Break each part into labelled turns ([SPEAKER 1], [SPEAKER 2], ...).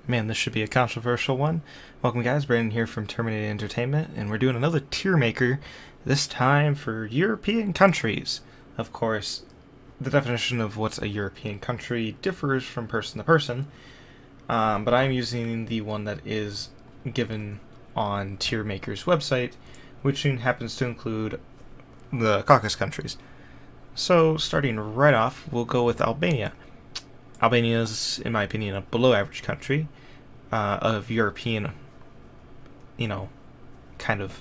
[SPEAKER 1] Man, this should be a controversial one. Welcome guys, Brandon here from Terminated Entertainment, and we're doing another Tiermaker, this time for European countries. Of course, the definition of what's a European country differs from person to person, but I'm using the one that is given on Tiermaker's website, which happens to include the Caucasus countries. So, starting right off, we'll go with Albania. Albania is, in my opinion, a below-average country of European, kind of.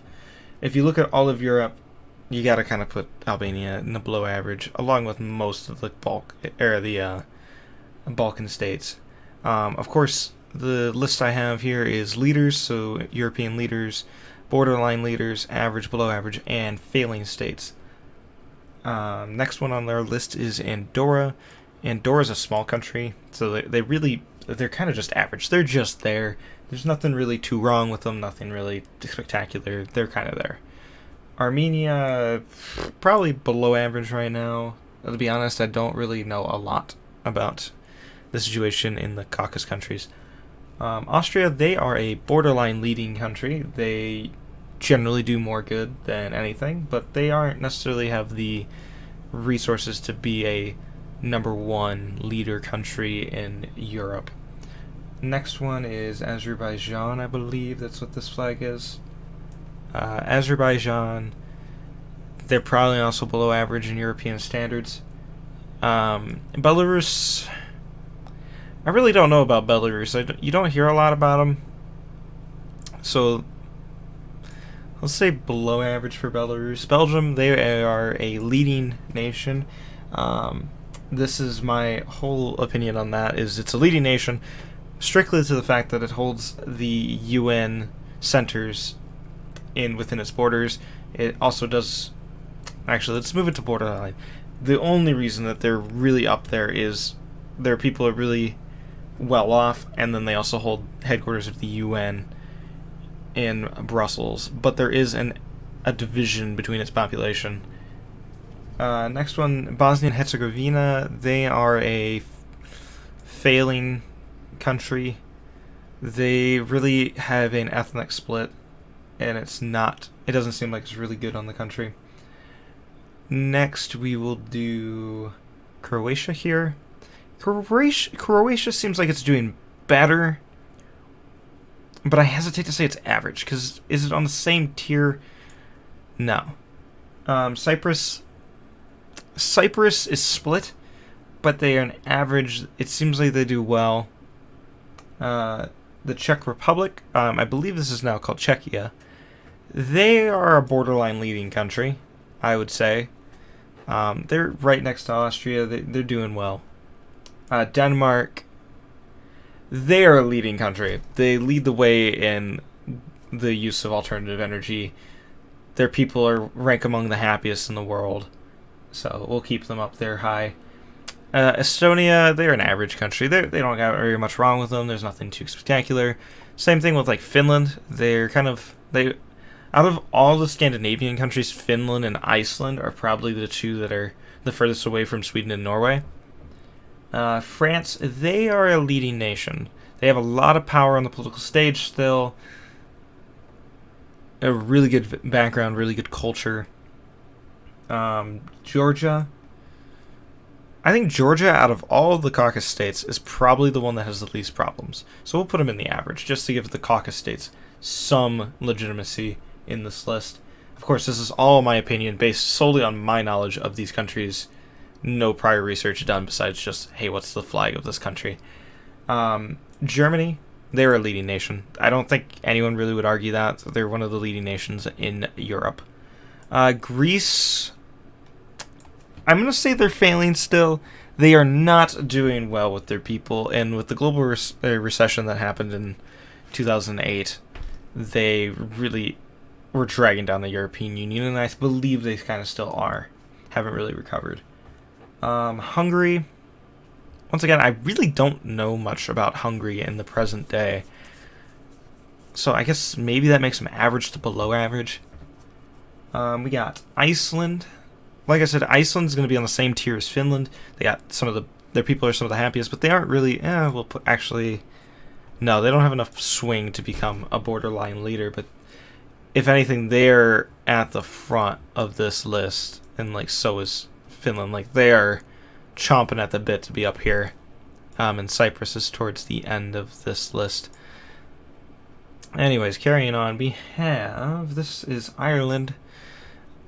[SPEAKER 1] If you look at all of Europe, you gotta kind of put Albania in the below-average, along with most of the Balkan states. Of course, the list I have here is leaders, so European leaders, borderline leaders, average, below-average, and failing states. Next one on their list is Andorra. Andorra's a small country, so they're kind of just average. They're just there. There's nothing really too wrong with them, nothing really spectacular. They're kind of there. Armenia, probably below average right now. To be honest, I don't really know a lot about the situation in the Caucasus countries. Austria, they are a borderline leading country. They generally do more good than anything, but they aren't necessarily have the resources to be a #1 leader country in Europe. Next one is Azerbaijan, I believe that's what this flag is. Azerbaijan, they're probably also below average in European standards. Belarus, I really don't know about Belarus. You don't hear a lot about them, so let's say below average for Belarus. Belgium, they are a leading nation. This is my whole opinion on that, is it's a leading nation strictly to the fact that it holds the UN centers within its borders. It also does... Actually, let's move it to borderline. The only reason that they're really up there is their people are really well off, and then they also hold headquarters of the UN in Brussels, but there is a division between its population. Next one, Bosnia and Herzegovina. They are a failing country. They really have an ethnic split, and it doesn't seem like it's really good on the country. Next, we will do Croatia here. Croatia seems like it's doing better, but I hesitate to say it's average, because is it on the same tier? No. Cyprus is split, but they are an average. It seems like they do well. The Czech Republic, I believe this is now called Czechia. They are a borderline leading country, I would say. They're right next to Austria. They're doing well. Denmark, they are a leading country. They lead the way in the use of alternative energy. Their people rank among the happiest in the world, so we'll keep them up there high. Estonia, they're an average country. They don't got very much wrong with them. There's nothing too spectacular. Same thing with like Finland. Out of all the Scandinavian countries, Finland and Iceland are probably the two that are the furthest away from Sweden and Norway. France, they are a leading nation. They have a lot of power on the political stage still. A really good background, really good culture. Georgia. I think Georgia, out of all the Caucasus states, is probably the one that has the least problems. So we'll put them in the average, just to give the Caucasus states some legitimacy in this list. Of course, this is all my opinion, based solely on my knowledge of these countries. No prior research done besides just, hey, what's the flag of this country? Germany, they're a leading nation. I don't think anyone really would argue that. They're one of the leading nations in Europe. Greece, I'm going to say they're failing still. They are not doing well with their people, and with the global recession that happened in 2008, they really were dragging down the European Union, and I believe they kind of still are. Haven't really recovered. Hungary, once again, I really don't know much about Hungary in the present day, so I guess maybe that makes them average to below average. We got Iceland. Like I said, Iceland's going to be on the same tier as Finland. They got some of their people are some of the happiest, but they aren't really. We'll put actually. No, they don't have enough swing to become a borderline leader, but if anything, they're at the front of this list, and like so is Finland. Like they are chomping at the bit to be up here, and Cyprus is towards the end of this list. Anyways, carrying on, we have this is Ireland.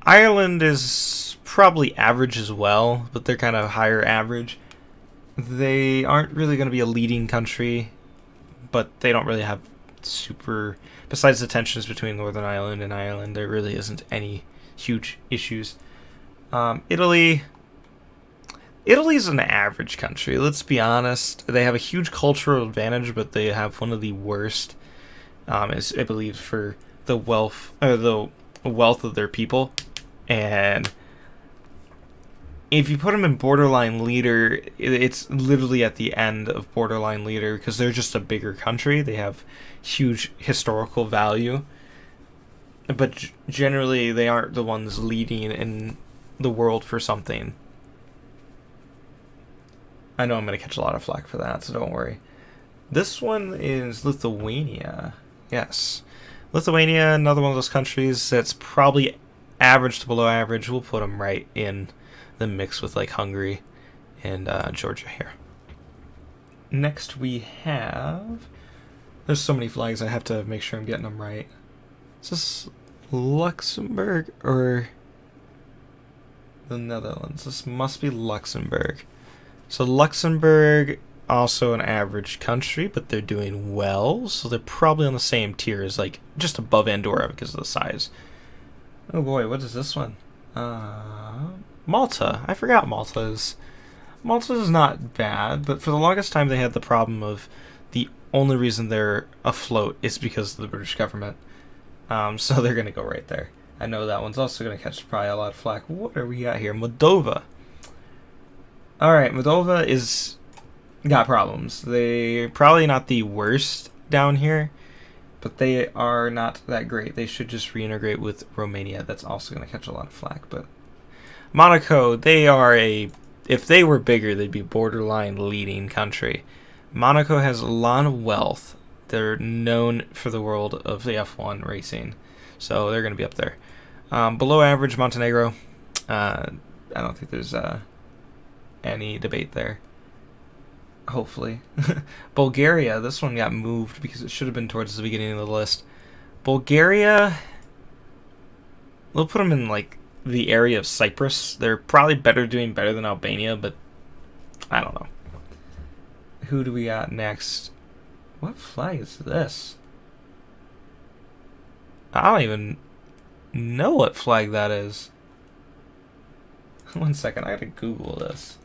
[SPEAKER 1] Ireland is probably average as well, but they're kind of higher average. They aren't really going to be a leading country, but they don't really have super. Besides the tensions between Northern Ireland and Ireland, there really isn't any huge issues. Italy's an average country. Let's be honest. They have a huge cultural advantage, but they have one of the worst. Is I believe for the wealth of their people, and if you put them in borderline leader, it's literally at the end of borderline leader because they're just a bigger country. They have huge historical value, but generally they aren't the ones leading in the world for something. I know I'm going to catch a lot of flack for that, so don't worry. This one is Lithuania. Yes. Lithuania, another one of those countries that's probably average to below average. We'll put them right in the mix with like Hungary and Georgia here. Next we have... There's so many flags, I have to make sure I'm getting them right. Is this Luxembourg or the Netherlands? This must be Luxembourg. So Luxembourg, also an average country, but they're doing well, so they're probably on the same tier as, like, just above Andorra because of the size. Oh boy, what is this one? Malta. I forgot Malta is not bad, but for the longest time they had the problem of the only reason they're afloat is because of the British government. So they're going to go right there. I know that one's also going to catch probably a lot of flack. What are we got here? Moldova. Alright, Moldova is... got problems. They're probably not the worst down here, but they are not that great. They should just reintegrate with Romania. That's also going to catch a lot of flack. But Monaco, they are if they were bigger, they'd be borderline leading country. Monaco has a lot of wealth. They're known for the world of the F1 racing, so they're going to be up there. Below average, Montenegro. I don't think there's any debate there. Hopefully. Bulgaria, this one got moved because it should have been towards the beginning of the list. Bulgaria, we'll put them in like the area of Cyprus. They're probably doing better than Albania, but I don't know. Who do we got next? What flag is this? I don't even know what flag that is. One second, I gotta Google this.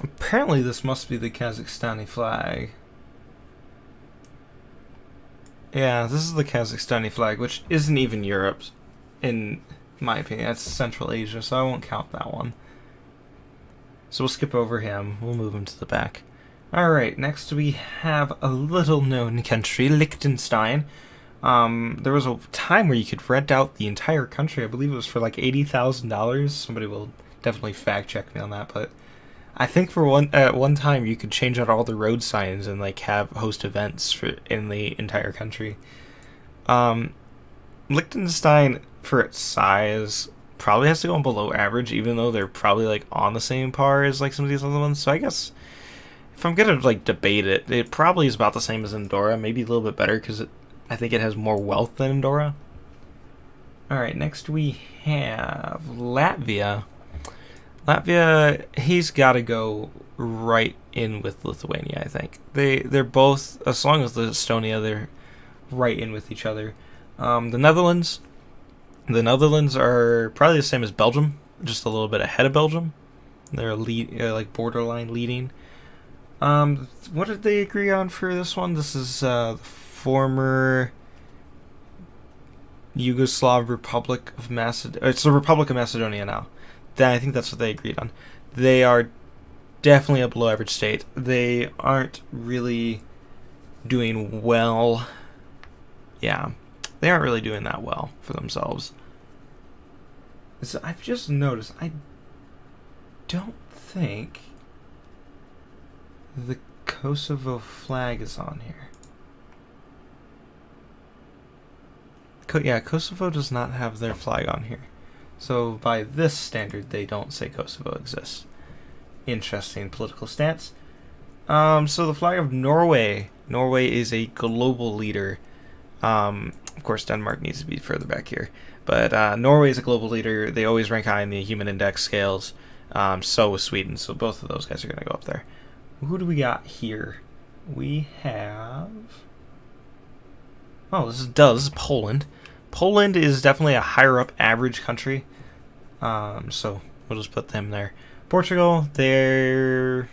[SPEAKER 1] Apparently this must be the Kazakhstani flag. Yeah, this is the Kazakhstani flag, which isn't even Europe's, in my opinion. That's Central Asia, so I won't count that one. So we'll skip over him. We'll move him to the back. Alright, next we have a little-known country, Liechtenstein. There was a time where you could rent out the entire country. I believe it was for like $80,000. Somebody will definitely fact-check me on that, but... I think at one time you could change out all the road signs and like host events in the entire country. Liechtenstein, for its size, probably has to go on below average, even though they're probably like on the same par as like some of these other ones. So I guess if I'm gonna like debate it, it probably is about the same as Andorra, maybe a little bit better because I think it has more wealth than Andorra. All right, next we have Latvia. Latvia, he's got to go right in with Lithuania, I think. They're both, as long as Estonia, they're right in with each other. The Netherlands are probably the same as Belgium, just a little bit ahead of Belgium. They're like borderline leading. What did they agree on for this one? This is the former Yugoslav Republic of Macedonia. It's the Republic of Macedonia now. I think that's what they agreed on. They are definitely a below average state. They aren't really doing well. Yeah, they aren't really doing that well for themselves. So I've just noticed, I don't think the Kosovo flag is on here. Yeah, Kosovo does not have their flag on here. So by this standard, they don't say Kosovo exists. Interesting political stance. So the flag of Norway. Norway is a global leader. Of course, Denmark needs to be further back here. But Norway is a global leader. They always rank high in the human index scales. So is Sweden. So both of those guys are going to go up there. Who do we got here? We have... Oh, this is Poland. Poland is definitely a higher up average country. So we'll just put them there. Portugal, they're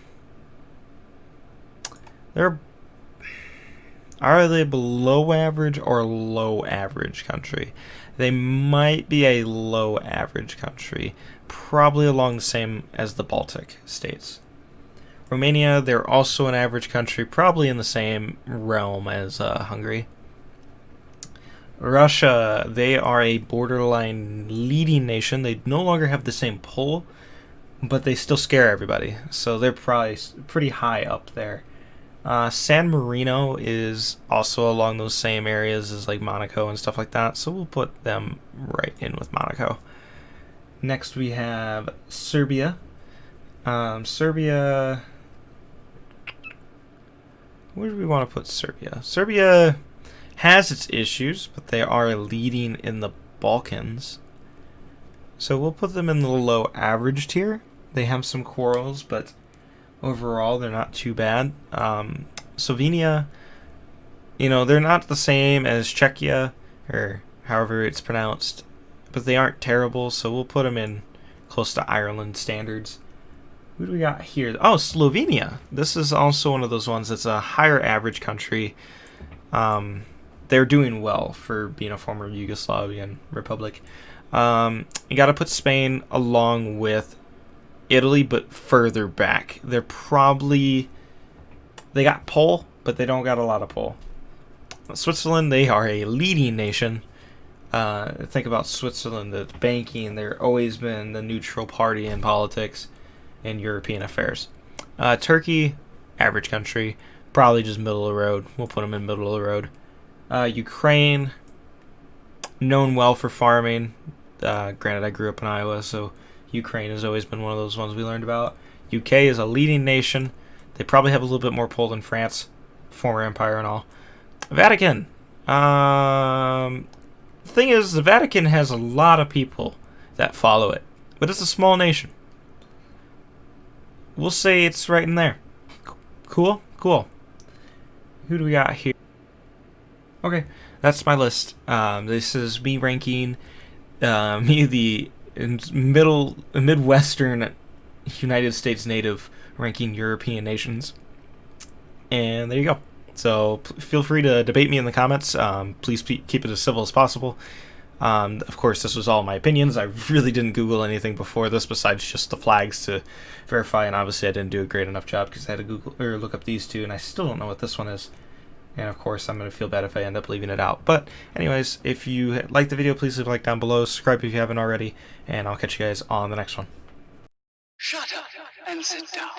[SPEAKER 1] are they below average or low average country? They might be a low average country, probably along the same as the Baltic states. Romania, they're also an average country, probably in the same realm as Hungary. Russia, they are a borderline leading nation. They no longer have the same pull, but they still scare everybody. So they're probably pretty high up there. San Marino is also along those same areas as like Monaco and stuff like that. So we'll put them right in with Monaco. Next we have Serbia. Serbia... Where do we want to put Serbia? Serbia has its issues, but they are leading in the Balkans. So we'll put them in the low average tier. They have some quarrels, but overall they're not too bad. Slovenia, you know, they're not the same as Czechia, or however it's pronounced, but they aren't terrible, so we'll put them in close to Ireland standards. Who do we got here? Oh, Slovenia. This is also one of those ones that's a higher average country. They're doing well for being a former Yugoslavian republic. You got to put Spain along with Italy, but further back. They got pull, but they don't got a lot of pull. Switzerland, they are a leading nation. Think about Switzerland, the banking. They've always been the neutral party in politics and European affairs. Turkey, average country, probably just middle of the road. We'll put them in middle of the road. Ukraine, known well for farming. Granted, I grew up in Iowa, so Ukraine has always been one of those ones we learned about. UK is a leading nation. They probably have a little bit more pull than France, former empire and all. Vatican. The thing is, the Vatican has a lot of people that follow it, but it's a small nation. We'll say it's right in there. Cool? Cool. Who do we got here? Okay, that's my list. This is me ranking the Midwestern United States native ranking European nations. And there you go. So feel free to debate me in the comments. Please keep it as civil as possible. Of course, this was all my opinions. I really didn't Google anything before this besides just the flags to verify, and obviously I didn't do a great enough job because I had to Google or look up these two, and I still don't know what this one is. And of course, I'm going to feel bad if I end up leaving it out. But anyways, if you liked the video, please leave a like down below. Subscribe if you haven't already, and I'll catch you guys on the next one.
[SPEAKER 2] Shut up and sit down.